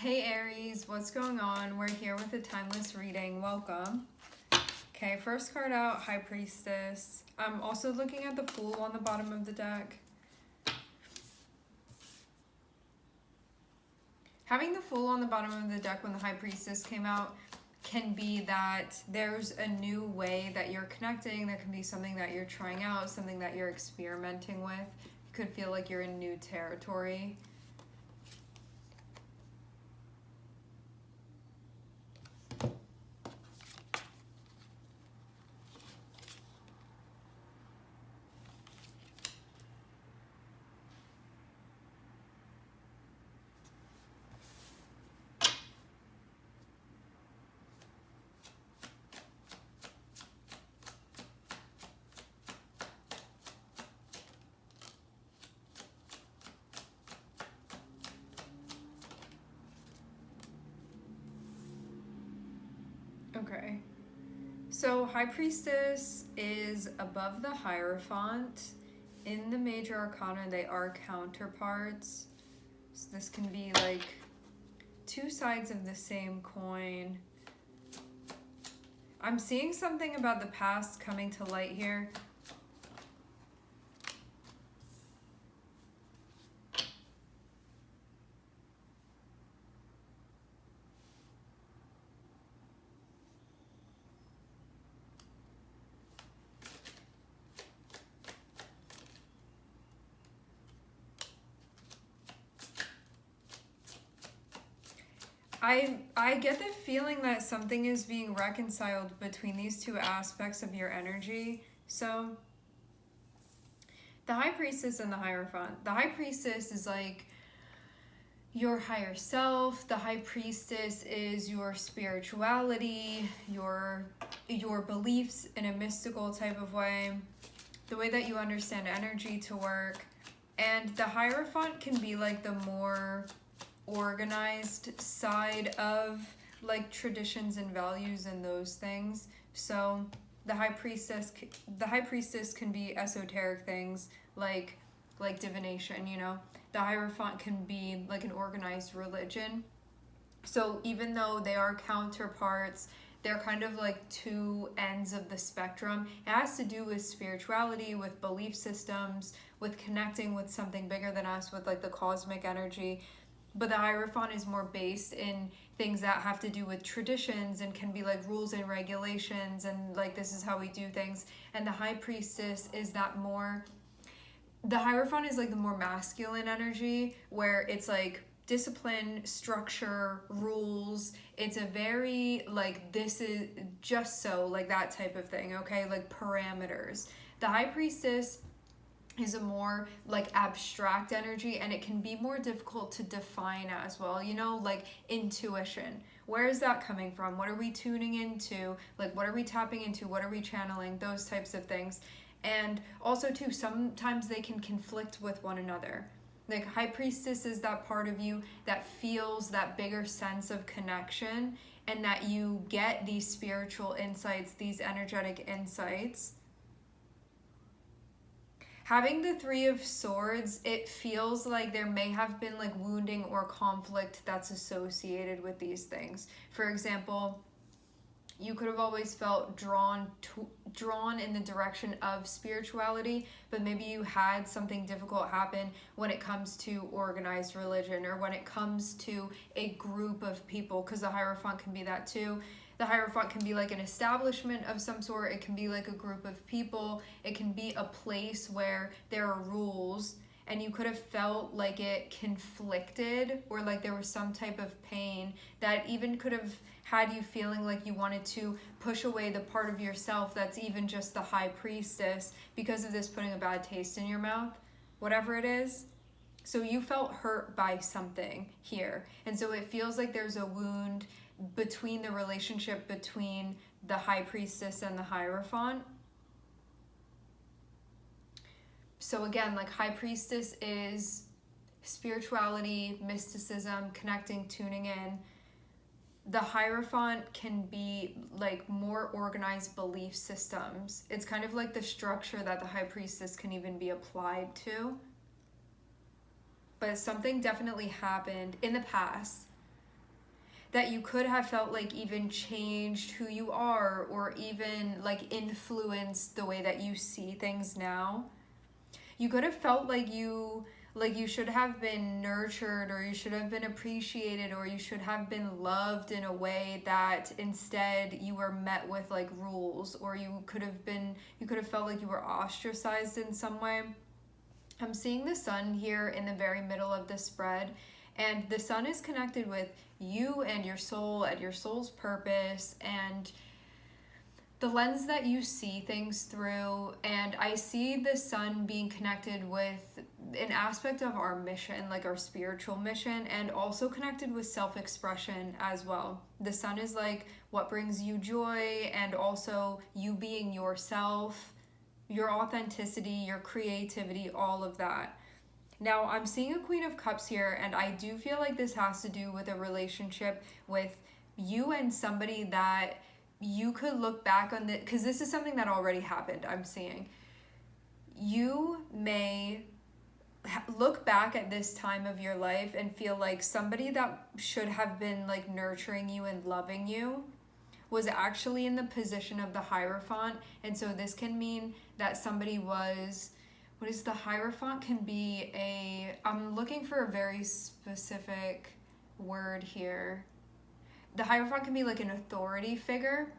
Hey Aries, what's going on? We're here with a timeless reading. Welcome. Okay, first card out, High Priestess. I'm also looking at the Fool on the bottom of the deck. Having the Fool on the bottom of the deck when the High Priestess came out can be that there's a new way that you're connecting. There can be something that you're trying out, something that you're experimenting with. It could feel like you're in new territory. Okay, so High Priestess is above the Hierophant. In the Major Arcana, they are counterparts. So this can be like two sides of the same coin. I'm seeing something about the past coming to light here. I get the feeling that something is being reconciled between these two aspects of your energy. So the High Priestess and the Hierophant. The High Priestess is like your higher self. The High Priestess is your spirituality, your beliefs in a mystical type of way, the way that you understand energy to work. And the Hierophant can be like the more organized side of like traditions and values and those things. So the high priestess can be esoteric things like divination, you know. The Hierophant can be like an organized religion. So even though they are counterparts, they're kind of like two ends of the spectrum. It has to do with spirituality, with belief systems, with connecting with something bigger than us, with like the cosmic energy. But the Hierophant is more based in things that have to do with traditions and can be like rules and regulations and like this is how we do things. And the High Priestess is that more, the Hierophant is like the more masculine energy where it's like discipline, structure, rules. It's a very like this is just so like that type of thing, okay? Like parameters. The High Priestess is a more like abstract energy and it can be more difficult to define as well, you know, like intuition. Where is that coming from? What are we tuning into? Like what are we tapping into? What are we channeling? Those types of things. And also too, sometimes they can conflict with one another. Like High Priestess is that part of you that feels that bigger sense of connection and that you get these spiritual insights, these energetic insights. Having the Three of Swords, it feels like there may have been like wounding or conflict that's associated with these things. For example, you could have always felt drawn in the direction of spirituality, but maybe you had something difficult happen when it comes to organized religion or when it comes to a group of people, because the Hierophant can be that too. The Hierophant can be like an establishment of some sort. It can be like a group of people. It can be a place where there are rules and you could have felt like it conflicted or like there was some type of pain that even could have had you feeling like you wanted to push away the part of yourself that's even just the High Priestess because of this putting a bad taste in your mouth, whatever it is. So you felt hurt by something here. And so it feels like there's a wound between the relationship between the High Priestess and the Hierophant. So again, like High Priestess is spirituality, mysticism, connecting, tuning in. The Hierophant can be like more organized belief systems. It's kind of like the structure that the High Priestess can even be applied to. But something definitely happened in the past that you could have felt like even changed who you are, or even like influenced the way that you see things now. You could have felt like you should have been nurtured, or you should have been appreciated, or you should have been loved in a way that instead you were met with like rules, or you could have felt like you were ostracized in some way. I'm seeing the sun here in the very middle of the spread, and the sun is connected with you and your soul and your soul's purpose and the lens that you see things through. And I see the sun being connected with an aspect of our mission, like our spiritual mission, and also connected with self-expression as well. The sun is like what brings you joy, and also you being yourself, your authenticity, your creativity, all of that. Now, I'm seeing a Queen of Cups here, and I do feel like this has to do with a relationship with you and somebody that you could look back on, because this is something that already happened, I'm seeing. You may look back at this time of your life and feel like somebody that should have been like nurturing you and loving you was actually in the position of the Hierophant. And so this can mean that somebody was, what is the Hierophant? Can be I'm looking for a very specific word here. The Hierophant can be like an authority figure,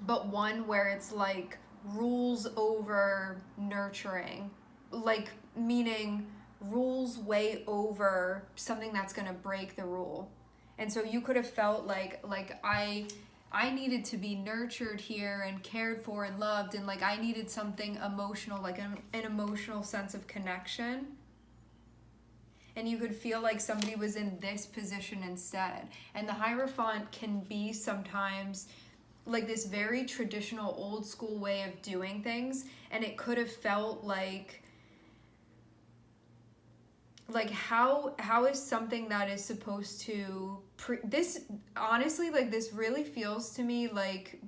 but one where it's like rules over nurturing, like meaning rules way over something that's going to break the rule. And so you could have felt like I needed to be nurtured here and cared for and loved, and like I needed something emotional, like an emotional sense of connection. And you could feel like somebody was in this position instead. And the Hierophant can be sometimes like this very traditional old school way of doing things, and it could have felt like how is something that is supposed to this honestly, like this really feels to me like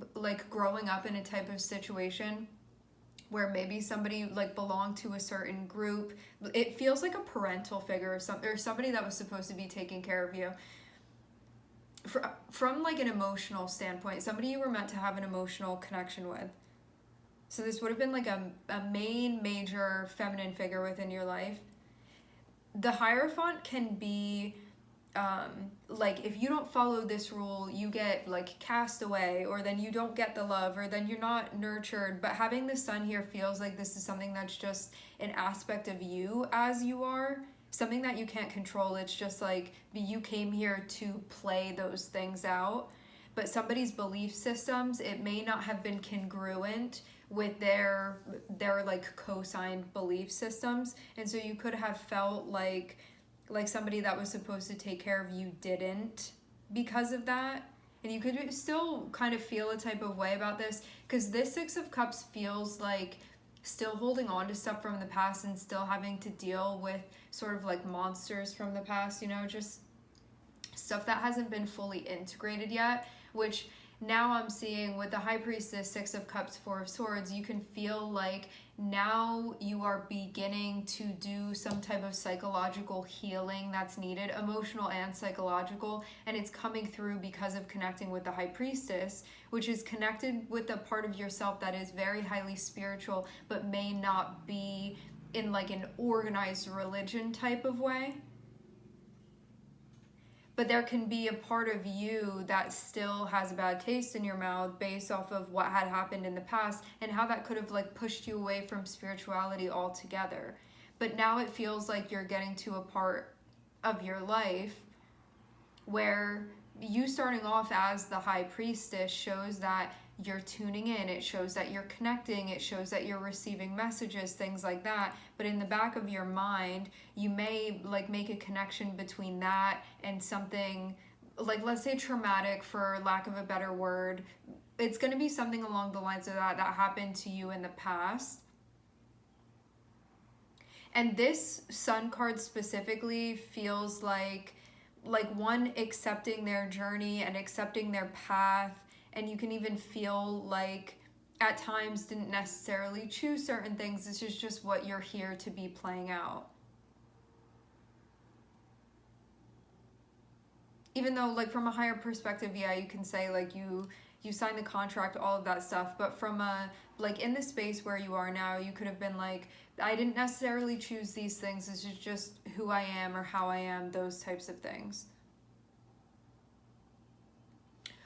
growing up in a type of situation where maybe somebody like belonged to a certain group. It feels like a parental figure or somebody that was supposed to be taking care of you from like an emotional standpoint, somebody you were meant to have an emotional connection with. So this would have been like a major feminine figure within your life. The Hierophant can be like if you don't follow this rule, you get like cast away, or then you don't get the love, or then you're not nurtured. But having the sun here feels like this is something that's just an aspect of you as you are, something that you can't control. It's just like you came here to play those things out. But somebody's belief systems, it may not have been congruent with their like co-signed belief systems, and so you could have felt like somebody that was supposed to take care of you didn't because of that. And you could still kind of feel a type of way about this, because this Six of Cups feels like still holding on to stuff from the past and still having to deal with sort of like monsters from the past, you know, just stuff that hasn't been fully integrated yet, which now I'm seeing with the High Priestess, Six of Cups, Four of Swords, you can feel like now you are beginning to do some type of psychological healing that's needed, emotional and psychological, and it's coming through because of connecting with the High Priestess, which is connected with a part of yourself that is very highly spiritual, but may not be in like an organized religion type of way. But there can be a part of you that still has a bad taste in your mouth based off of what had happened in the past and how that could have like pushed you away from spirituality altogether. But now it feels like you're getting to a part of your life where you starting off as the High Priestess shows that you're tuning in, it shows that you're connecting, it shows that you're receiving messages, things like that. But in the back of your mind, you may like make a connection between that and something like, let's say traumatic for lack of a better word. It's going to be something along the lines of that happened to you in the past. And this Sun card specifically feels like one accepting their journey and accepting their path. And you can even feel like at times didn't necessarily choose certain things. This is just what you're here to be playing out. even though like from a higher perspective, yeah, you can say like you signed the contract, all of that stuff, but from a like in the space where you are now, you could have been like, I didn't necessarily choose these things, this is just who I am or how I am, those types of things.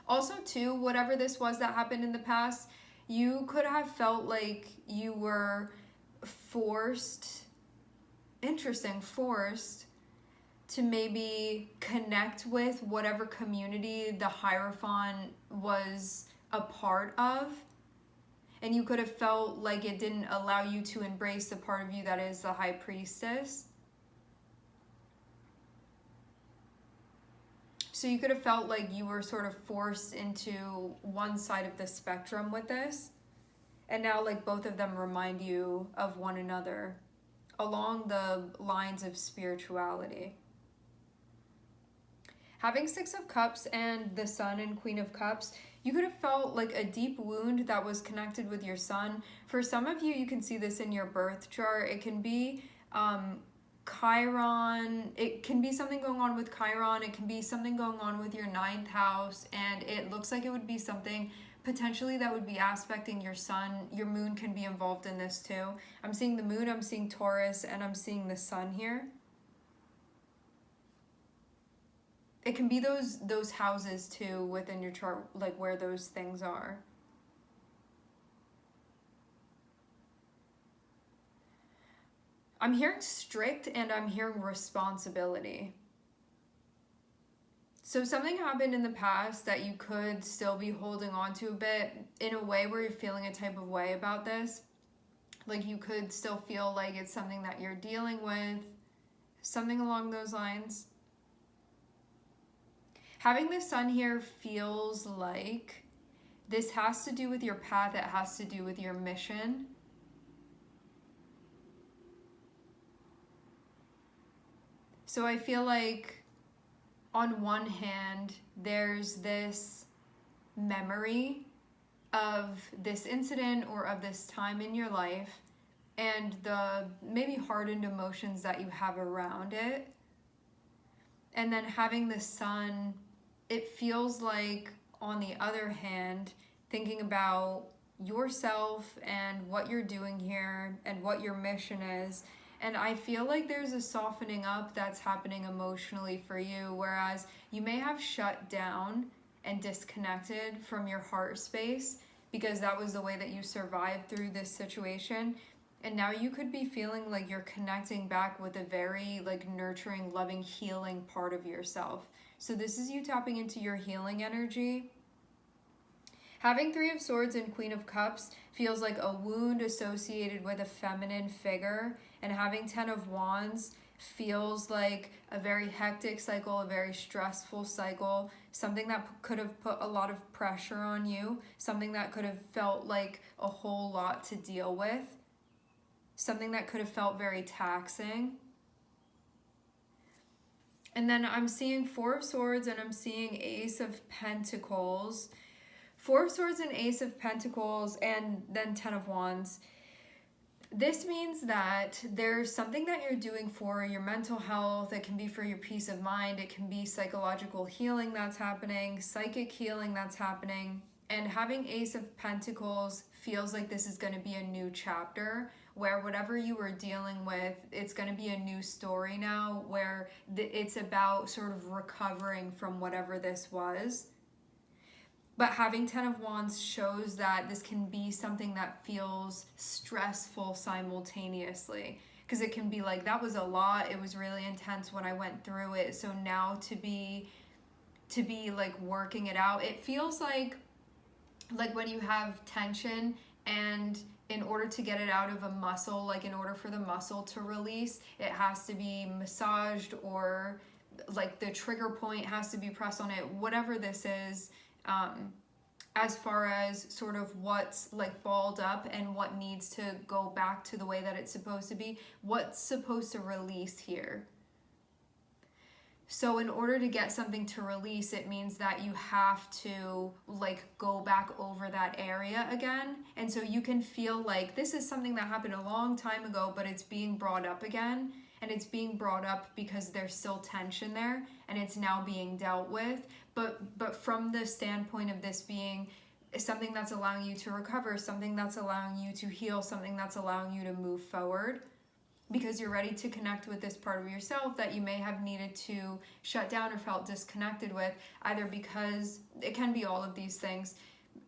Also too, whatever this was that happened in the past, you could have felt like you were forced, forced to maybe connect with whatever community the Hierophant was a part of. And you could have felt like it didn't allow you to embrace the part of you that is the High Priestess. So you could have felt like you were sort of forced into one side of the spectrum with this. And now like both of them remind you of one another along the lines of spirituality. Having Six of Cups and the Sun and Queen of Cups, you could have felt like a deep wound that was connected with your sun. For some of you, you can see this in your birth chart. It can be Chiron. It can be something going on with Chiron. It can be something going on with your 9th house. And it looks like it would be something potentially that would be aspecting your sun. Your moon can be involved in this too. I'm seeing the moon, I'm seeing Taurus, and I'm seeing the sun here. It can be those houses too within your chart, like where those things are. I'm hearing strict and I'm hearing responsibility. So something happened in the past that you could still be holding on to a bit in a way where you're feeling a type of way about this. Like you could still feel like it's something that you're dealing with, something along those lines. Having the sun here feels like this has to do with your path, it has to do with your mission. So I feel like on one hand, there's this memory of this incident or of this time in your life and the maybe hardened emotions that you have around it. And then having the sun, it feels like, on the other hand, thinking about yourself and what you're doing here and what your mission is. And I feel like there's a softening up that's happening emotionally for you, whereas you may have shut down and disconnected from your heart space because that was the way that you survived through this situation. And now you could be feeling like you're connecting back with a very like nurturing, loving, healing part of yourself. So this is you tapping into your healing energy. Having Three of Swords and Queen of Cups feels like a wound associated with a feminine figure. And having 10 of Wands feels like a very hectic cycle, a very stressful cycle, something that could have put a lot of pressure on you, something that could have felt like a whole lot to deal with, something that could have felt very taxing. And then I'm seeing Four of Swords and I'm seeing Ace of Pentacles. Four of Swords and Ace of Pentacles and then 10 of Wands. This means that there's something that you're doing for your mental health. It can be for your peace of mind. It can be psychological healing that's happening, psychic healing that's happening. And having Ace of Pentacles feels like this is going to be a new chapter where whatever you were dealing with, it's going to be a new story now where it's about sort of recovering from whatever this was. But having 10 of Wands shows that this can be something that feels stressful simultaneously. Because it can be like, that was a lot. It was really intense when I went through it. So now to be like working it out, it feels like when you have tension and in order to get it out of a muscle, like in order for the muscle to release, it has to be massaged or like the trigger point has to be pressed on it, whatever this is. As far as sort of what's like balled up and what needs to go back to the way that it's supposed to be, what's supposed to release here. So in order to get something to release, it means that you have to like go back over that area again. And so you can feel like this is something that happened a long time ago, but it's being brought up again. and it's being brought up because there's still tension there and it's now being dealt with. But from the standpoint of this being something that's allowing you to recover, something that's allowing you to heal, something that's allowing you to move forward, because you're ready to connect with this part of yourself that you may have needed to shut down or felt disconnected with, either because it can be all of these things.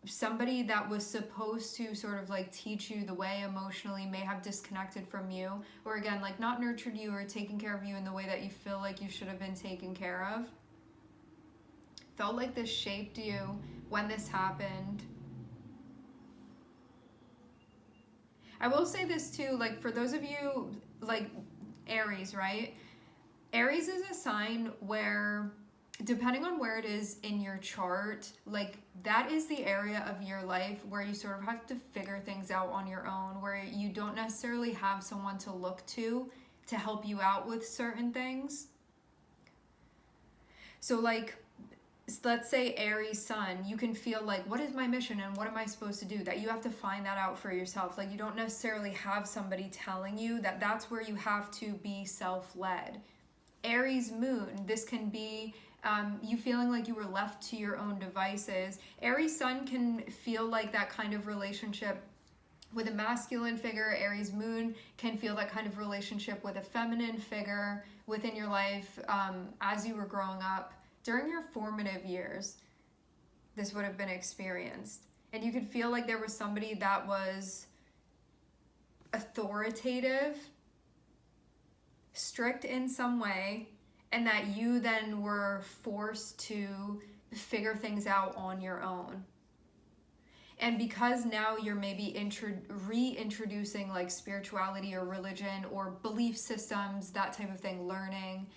Somebody that was supposed to sort of like teach you the way emotionally may have disconnected from you, or again, like not nurtured you or taken care of you in the way that you feel like you should have been taken care of. Felt like this shaped you when this happened. I will say this too, like for those of you, like Aries, right? Aries is a sign where, depending on where it is in your chart, like that is the area of your life where you sort of have to figure things out on your own, where you don't necessarily have someone to look to help you out with certain things. So like, let's say Aries sun, you can feel like, what is my mission and what am I supposed to do? That you have to find that out for yourself. Like you don't necessarily have somebody telling you that. That's where you have to be self-led. Aries moon, this can be you feeling like you were left to your own devices. Aries sun can feel like that kind of relationship with a masculine figure. Aries moon can feel that kind of relationship with a feminine figure within your life as you were growing up. During your formative years, this would have been experienced. And you could feel like there was somebody that was authoritative, strict in some way, and that you then were forced to figure things out on your own. And because now you're maybe reintroducing like spirituality or religion or belief systems, that type of thing, learning,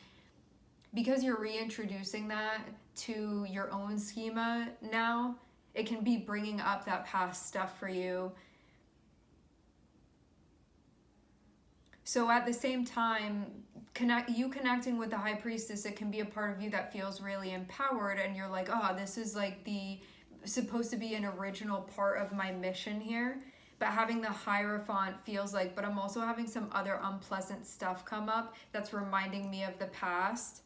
because you're reintroducing that to your own schema now, it can be bringing up that past stuff for you. So at the same time, connecting with the high priestess, it can be a part of you that feels really empowered, and you're like, oh, this is like supposed to be an original part of my mission here. But having the Hierophant feels like, but I'm also having some other unpleasant stuff come up that's reminding me of the past.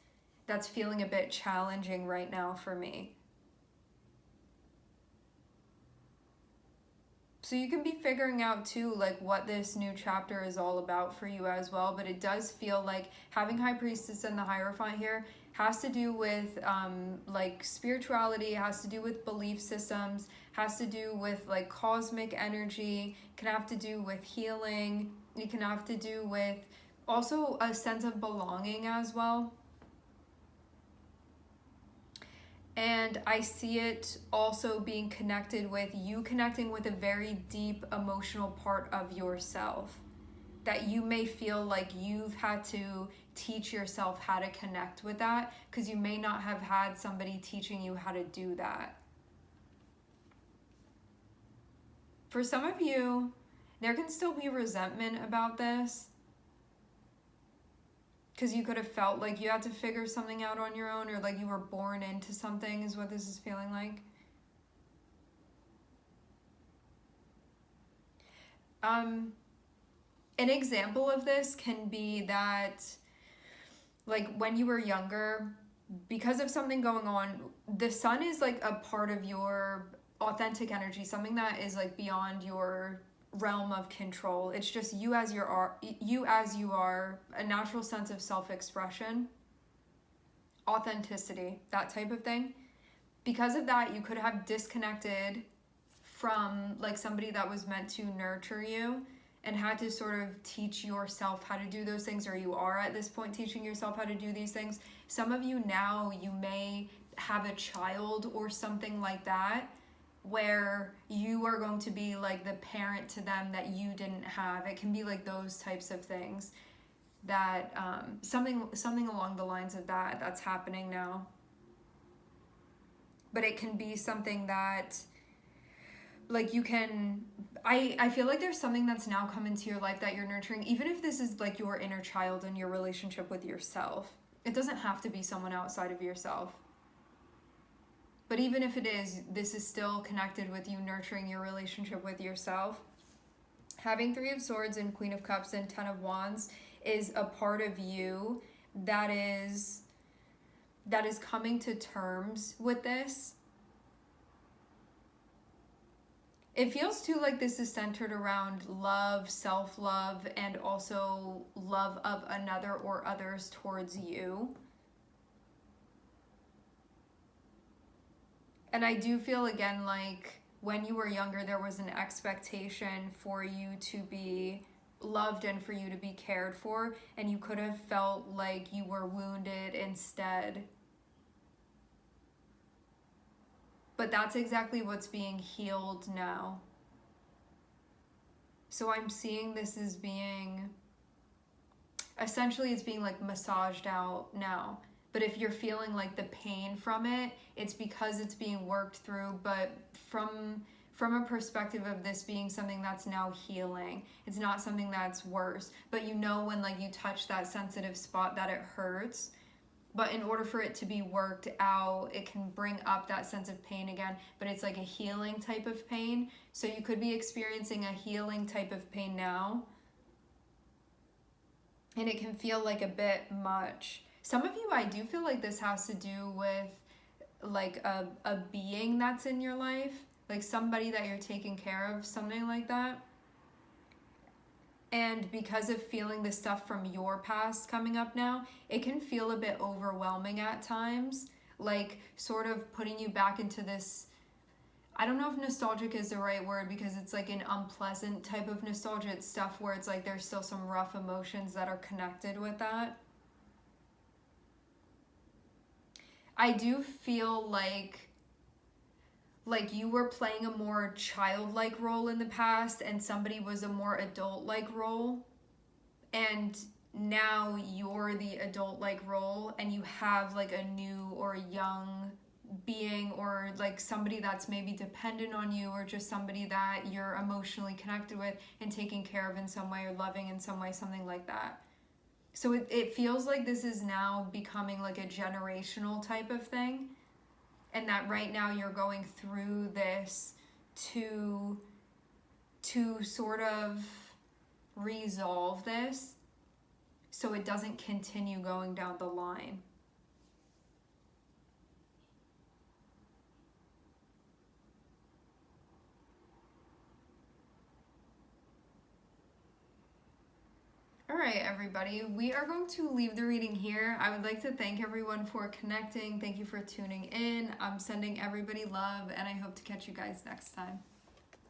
That's feeling a bit challenging right now for me. So you can be figuring out too, like what this new chapter is all about for you as well. But it does feel like having High Priestess and the Hierophant here has to do with like spirituality, has to do with belief systems, has to do with like cosmic energy, can have to do with healing. It can have to do with also a sense of belonging as well. And I see it also being connected with you connecting with a very deep emotional part of yourself that you may feel like you've had to teach yourself how to connect with that, because you may not have had somebody teaching you how to do that. For some of you, there can still be resentment about this, because you could have felt like you had to figure something out on your own, or like you were born into something, is what this is feeling like. An example of this can be that, like when you were younger, because of something going on, the sun is like a part of your authentic energy, something that is like beyond your realm of control. It's just you as you are, a natural sense of self-expression, authenticity, that type of thing. Because of that, you could have disconnected from like somebody that was meant to nurture you and had to sort of teach yourself how to do those things, or you are at this point teaching yourself how to do these things. Some of you now, you may have a child or something like that, where you are going to be like the parent to them that you didn't have. It can be like those types of things that something along the lines of that's happening now. But it can be something that like you can, I feel like there's something that's now come into your life that you're nurturing, even if this is like your inner child and your relationship with yourself. It doesn't have to be someone outside of yourself. But even if it is, this is still connected with you nurturing your relationship with yourself. Having 3 of Swords and Queen of Cups and 10 of Wands is a part of you that is coming to terms with this. It feels too like this is centered around love, self-love, and also love of another or others towards you. And I do feel, again, like when you were younger, there was an expectation for you to be loved and for you to be cared for, and you could have felt like you were wounded instead. But that's exactly what's being healed now. So I'm seeing this as being, essentially it's being like massaged out now. But if you're feeling like the pain from it, it's because it's being worked through, but from a perspective of this being something that's now healing. It's not something that's worse. But you know when like you touch that sensitive spot that it hurts. But in order for it to be worked out, it can bring up that sense of pain again, but it's like a healing type of pain. So you could be experiencing a healing type of pain now, and it can feel like a bit much. Some of you, I do feel like this has to do with like a being that's in your life, like somebody that you're taking care of, something like that. And because of feeling the stuff from your past coming up now, it can feel a bit overwhelming at times, like sort of putting you back into this, I don't know if nostalgic is the right word, because it's like an unpleasant type of nostalgia. It's stuff where it's like there's still some rough emotions that are connected with that. I do feel like you were playing a more childlike role in the past and somebody was a more adult-like role, and now you're the adult-like role and you have like a new or young being, or like somebody that's maybe dependent on you, or just somebody that you're emotionally connected with and taking care of in some way, or loving in some way, something like that. So it feels like this is now becoming like a generational type of thing, and that right now you're going through this to sort of resolve this so it doesn't continue going down the line. All right, everybody, we are going to leave the reading here. I would like to thank everyone for connecting. Thank you for tuning in. I'm sending everybody love, and I hope to catch you guys next time.